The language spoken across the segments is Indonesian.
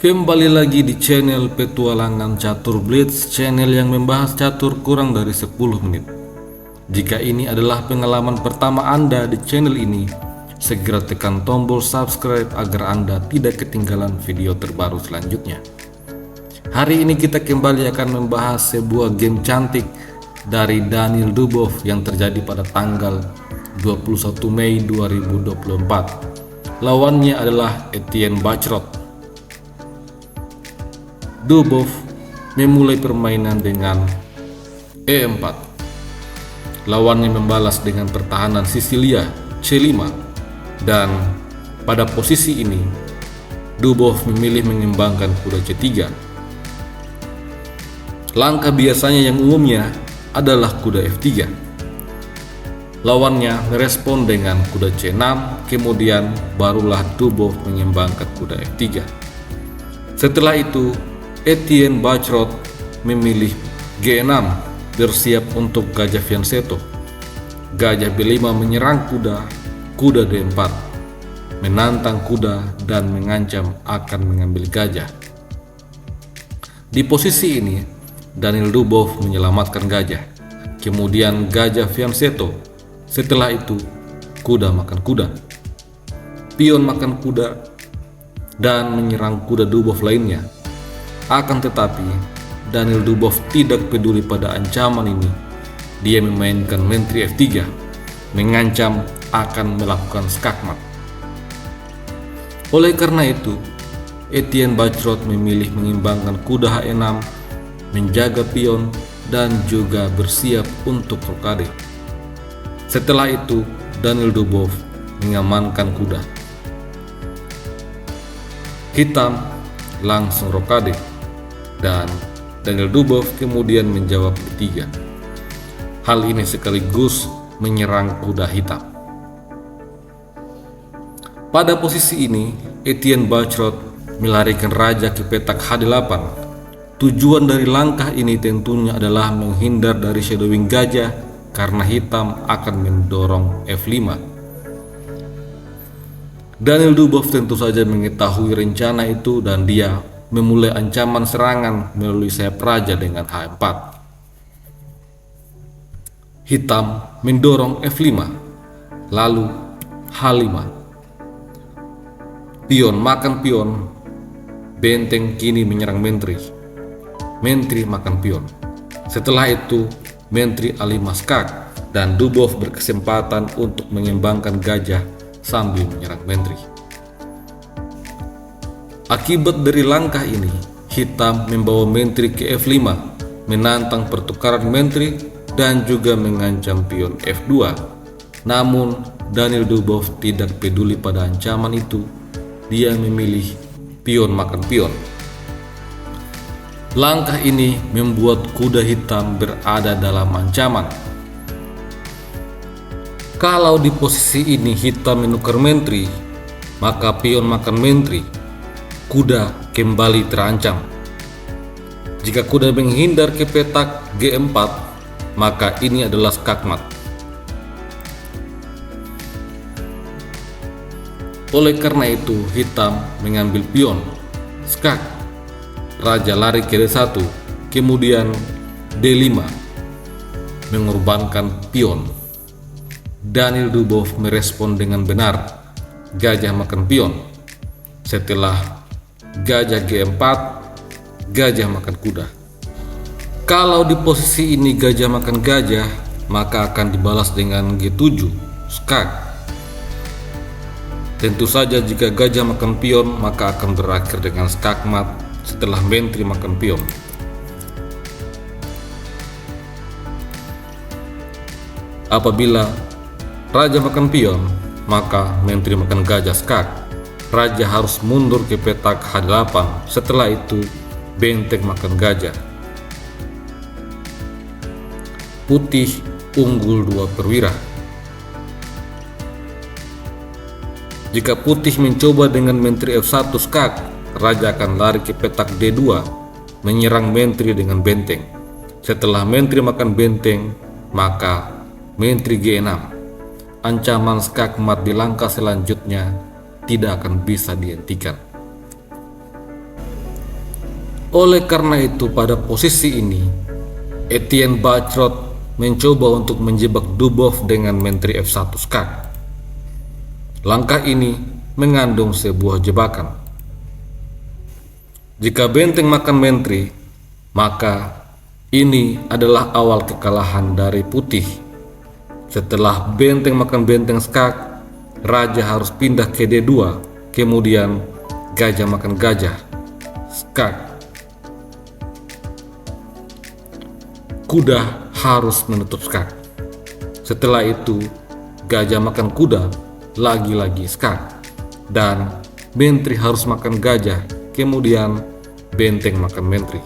Kembali lagi di channel Petualangan Catur Blitz, channel yang membahas catur kurang dari 10 menit. Jika ini adalah pengalaman pertama Anda di channel ini, segera tekan tombol subscribe agar Anda tidak ketinggalan video terbaru selanjutnya. Hari ini kita kembali akan membahas sebuah game cantik dari Daniel Dubov yang terjadi pada tanggal 21 Mei 2024. Lawannya adalah Etienne Bacrot. Dubov memulai permainan dengan E4. Lawannya membalas dengan pertahanan Sisilia C5, dan pada posisi ini Dubov memilih mengembangkan kuda C3. Langkah biasanya yang umumnya adalah kuda F3. Lawannya merespon dengan kuda C6, kemudian barulah Dubov mengembangkan kuda F3. Setelah itu Etienne Bacrot memilih G6 bersiap untuk gajah fianchetto. Gajah B5 menyerang kuda D4, menantang kuda dan mengancam akan mengambil gajah. Di posisi ini Daniel Dubov menyelamatkan gajah, kemudian gajah fianchetto. Setelah itu kuda makan kuda, pion makan kuda, dan menyerang kuda Dubov lainnya. Akan tetapi Daniel Dubov tidak peduli pada ancaman ini. Dia memainkan menteri F3, mengancam akan melakukan skakmat. Oleh karena itu Etienne Bacrot memilih mengimbangkan kuda H6, menjaga pion, dan juga bersiap untuk rokade. Setelah itu Daniel Dubov mengamankan kuda. Hitam langsung rokade, dan Daniel Dubov kemudian menjawab D3. Hal ini sekaligus menyerang kuda hitam. Pada posisi ini Etienne Bacrot melarikan raja ke petak H8. Tujuan dari langkah ini tentunya adalah menghindar dari shadowing gajah karena hitam akan mendorong F5. Daniel Dubov tentu saja mengetahui rencana itu dan dia memulai ancaman serangan melalui sayap raja dengan H4. Hitam mendorong F5, lalu H5. Pion makan pion, benteng kini menyerang menteri. Menteri makan pion. Setelah itu menteri A5 skak, dan Dubov berkesempatan untuk mengembangkan gajah sambil menyerang menteri. Akibat dari langkah ini, hitam membawa menteri ke F5, menantang pertukaran menteri dan juga mengancam pion F2. Namun Daniel Dubov tidak peduli pada ancaman itu. Dia memilih pion makan pion. Langkah ini membuat kuda hitam berada dalam ancaman. Kalau di posisi ini hitam menukar menteri, maka pion makan menteri, kuda kembali terancam. Jika kuda menghindar ke petak G4, maka ini adalah skakmat. Oleh karena itu hitam mengambil pion, skak, raja lari ke D1, kemudian D5, mengorbankan pion. Daniel Dubov merespon dengan benar, gajah makan pion. Setelah gajah G4, gajah makan kuda. Kalau di posisi ini gajah makan gajah, maka akan dibalas dengan G7, skak. Tentu saja jika gajah makan pion, maka akan berakhir dengan skakmat setelah menteri makan pion. Apabila raja makan pion, maka menteri makan gajah skak. Raja harus mundur ke petak H8. Setelah itu benteng makan gajah. Putih unggul 2 perwira. Jika putih mencoba dengan menteri F1 skak, raja akan lari ke petak D2, menyerang menteri dengan benteng. Setelah menteri makan benteng, maka menteri G6. Ancaman skakmat di langkah selanjutnya tidak akan bisa dihentikan. Oleh karena itu pada posisi ini, Etienne Bacrot mencoba untuk menjebak Dubov dengan menteri F1 skak. Langkah ini mengandung sebuah jebakan. Jika benteng makan menteri, maka ini adalah awal kekalahan dari putih. Setelah benteng makan benteng skak, raja harus pindah ke D2, kemudian gajah makan gajah, skak. Kuda harus menutup skak. Setelah itu, gajah makan kuda, lagi-lagi skak. Dan menteri harus makan gajah, kemudian benteng makan menteri.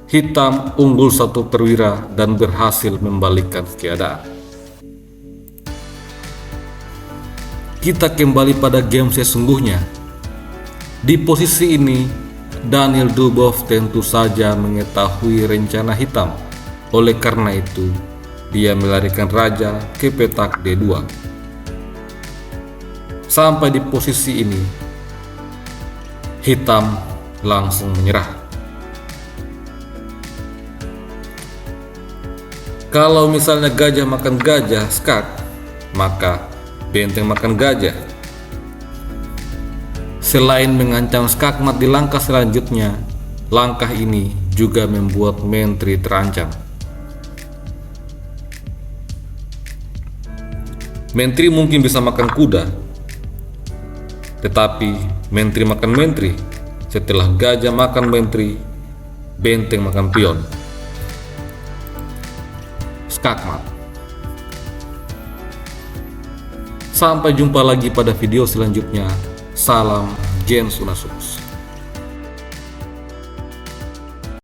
Hitam unggul 1 perwira dan berhasil membalikkan keadaan. Kita kembali pada game sesungguhnya. Di posisi ini, Daniel Dubov tentu saja mengetahui rencana hitam. Oleh karena itu, dia melarikan raja ke petak D2. Sampai di posisi ini, hitam langsung menyerah. Kalau misalnya gajah makan gajah skak, maka benteng makan gajah. Selain mengancam skakmat di langkah selanjutnya, langkah ini juga membuat menteri terancam. Menteri mungkin bisa makan kuda, tetapi menteri makan menteri. Setelah gajah makan menteri, benteng makan pion, skakmat. Sampai jumpa lagi pada video selanjutnya. Salam Gens Unasukus.